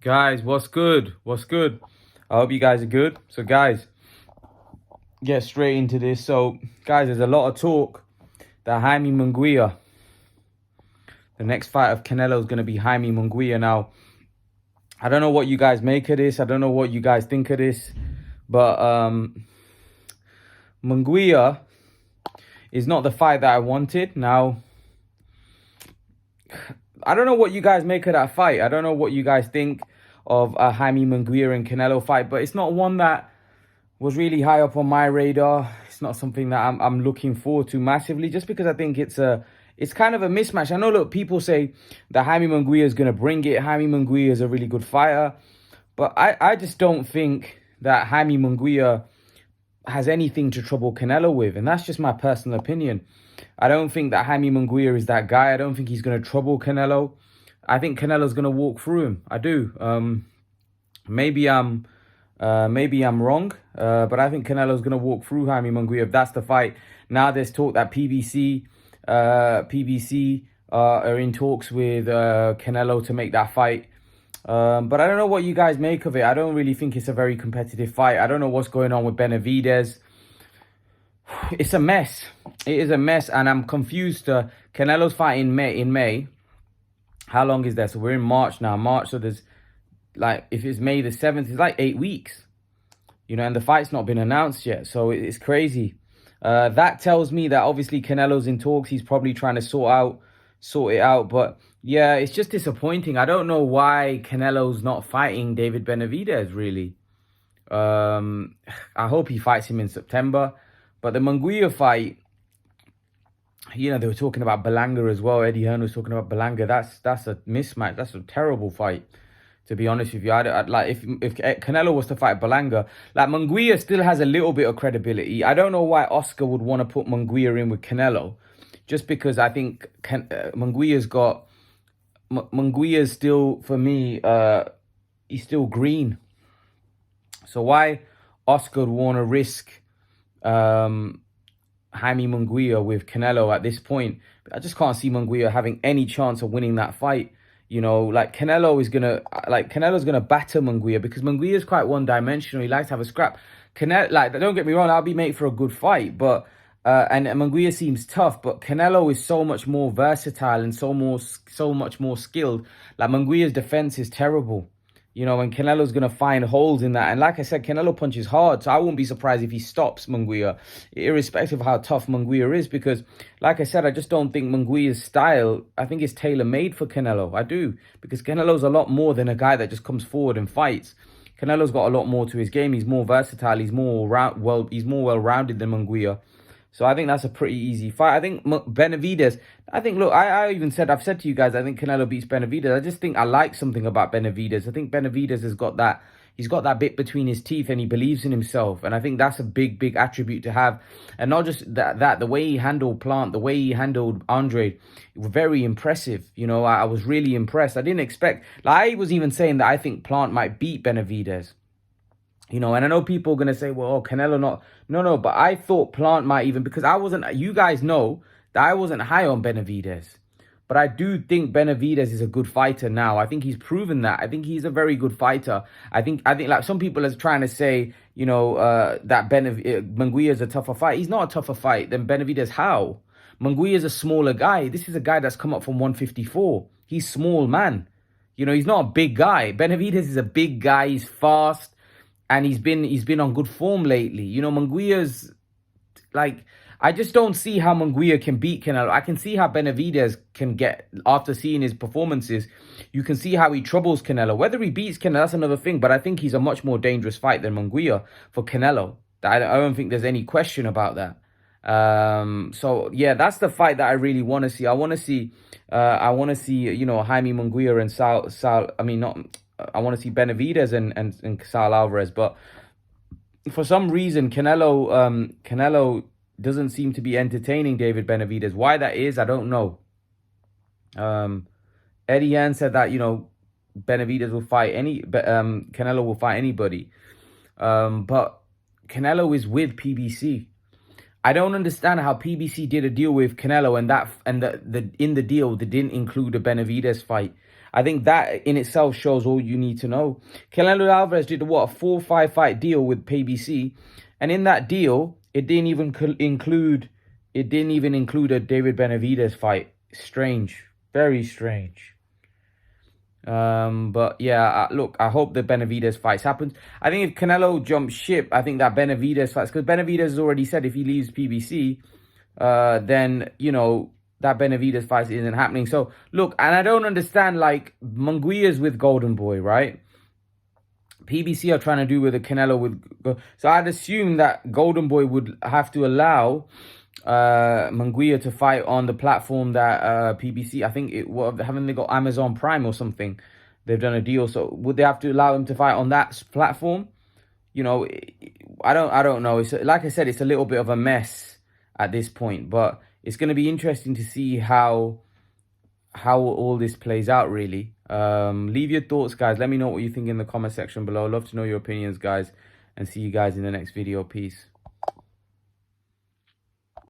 Guys, what's good? What's good? I hope you guys are good. So, guys, get straight into this. So, guys, there's a lot of talk that Jaime Munguia, the next fight of Canelo, is going to be Jaime Munguia. Now, I don't know what you guys make of this. I don't know what you guys think of this. But Munguia is not the fight that I wanted. Now, I don't know what you guys make of that fight. I don't know what you guys think of a Jaime Munguia and Canelo fight, but it's not one that was really high up on my radar. It's not something that I'm looking forward to massively, just because I think it's kind of a mismatch. I know, look, people say that Jaime Munguia is going to bring it. Jaime Munguia is a really good fighter, but I just don't think that Jaime Munguia has anything to trouble Canelo with, and that's just my personal opinion. I don't think that Jaime Munguia is that guy. I don't think he's going to trouble Canelo. I think Canelo's going to walk through him. I do. Maybe I'm wrong, but I think Canelo's going to walk through Jaime Munguia if that's the fight. Now there's talk that PBC are in talks with Canelo to make that fight. But I don't know what you guys make of it. I don't really think it's a very competitive fight. I don't know what's going on with Benavidez. It's a mess. It is a mess, and I'm confused. Canelo's fighting in May. How long is that? So we're in March now. March, so there's, like, if it's May the 7th, it's like 8 weeks. You know, and the fight's not been announced yet. So it's crazy. That tells me that obviously Canelo's in talks. He's probably trying to sort it out. But yeah, it's just disappointing. I don't know why Canelo's not fighting David Benavidez, really. I hope he fights him in September. But the Munguia fight, you know, they were talking about Berlanga as well. Eddie Hearn was talking about Berlanga. That's a mismatch. That's a terrible fight, to be honest with you. I'd like, if Canelo was to fight Berlanga, like, Munguia still has a little bit of credibility. I don't know why Oscar would want to put Munguia in with Canelo, just because I think Munguia's still, for me, he's still green. So why Oscar would want to risk Jaime Munguia with Canelo at this point? I just can't see Munguia having any chance of winning that fight. You know, like, Canelo's gonna batter Munguia, because Munguia is quite one-dimensional. He likes to have a scrap. Canelo, like, don't get me wrong, that'll be made for a good fight, but and Munguia seems tough, but Canelo is so much more versatile and so much more skilled. Like, Munguia's defense is terrible. You know, and Canelo's going to find holes in that. And like I said, Canelo punches hard, so I wouldn't be surprised if he stops Munguia, irrespective of how tough Munguia is. Because, like I said, I just don't think Munguia's style, I think it's tailor-made for Canelo. I do. Because Canelo's a lot more than a guy that just comes forward and fights. Canelo's got a lot more to his game. He's more versatile. He's more well-rounded than Munguia. So I think that's a pretty easy fight. I think Benavidez, look, I've said to you guys, I think Canelo beats Benavidez. I just think I like something about Benavidez. I think Benavidez has got that, he's got that bit between his teeth, and he believes in himself. And I think that's a big, big attribute to have. And not just that the way he handled Plant, the way he handled Andre, very impressive. You know, I was really impressed. I didn't expect, like, I was even saying that I think Plant might beat Benavidez. You know, and I know people are going to say, well, oh, Canelo not. No, but I thought Plant might even, because you guys know that I wasn't high on Benavidez. But I do think Benavidez is a good fighter now. I think he's proven that. I think he's a very good fighter. I think like some people are trying to say, you know, that Munguia is a tougher fight. He's not a tougher fight than Benavidez. How? Munguia is a smaller guy. This is a guy that's come up from 154. He's small, man. You know, he's not a big guy. Benavidez is a big guy. He's fast. And he's been on good form lately. You know, Munguia's, like, I just don't see how Munguia can beat Canelo. I can see how Benavidez can get, after seeing his performances, you can see how he troubles Canelo. Whether he beats Canelo, that's another thing. But I think he's a much more dangerous fight than Munguia for Canelo. I don't think there's any question about that. So yeah, that's the fight that I really want to see. I want to see, you know, Jaime Munguia and I want to see Benavidez and Canelo Alvarez, but for some reason, Canelo doesn't seem to be entertaining David Benavidez. Why that is, I don't know. Eddie Hearn said that, you know, Benavidez will fight Canelo will fight anybody. But Canelo is with PBC. I don't understand how PBC did a deal with Canelo, and in the deal they didn't include a Benavidez fight. I think that in itself shows all you need to know. Canelo Alvarez did what, a 4-5 fight deal with PBC, and in that deal, it didn't even include a David Benavidez fight. Strange, very strange. But yeah, look, I hope the Benavidez fights happens. I think if Canelo jumps ship, I think that Benavidez fights, because Benavidez has already said if he leaves PBC, then, you know, that Benavidez fight isn't happening. So look, and I don't understand, like, Munguia's with Golden Boy, right? PBC are trying to do with the Canelo with, so I'd assume that Golden Boy would have to allow Munguia to fight on the platform that PBC, I think haven't they got Amazon Prime or something? They've done a deal, so would they have to allow him to fight on that platform? You know, I don't know. It's like I said, it's a little bit of a mess at this point, but it's going to be interesting to see how all this plays out, really. Leave your thoughts, guys. Let me know what you think in the comment section below. I'd love to know your opinions, guys, and see you guys in the next video. Peace.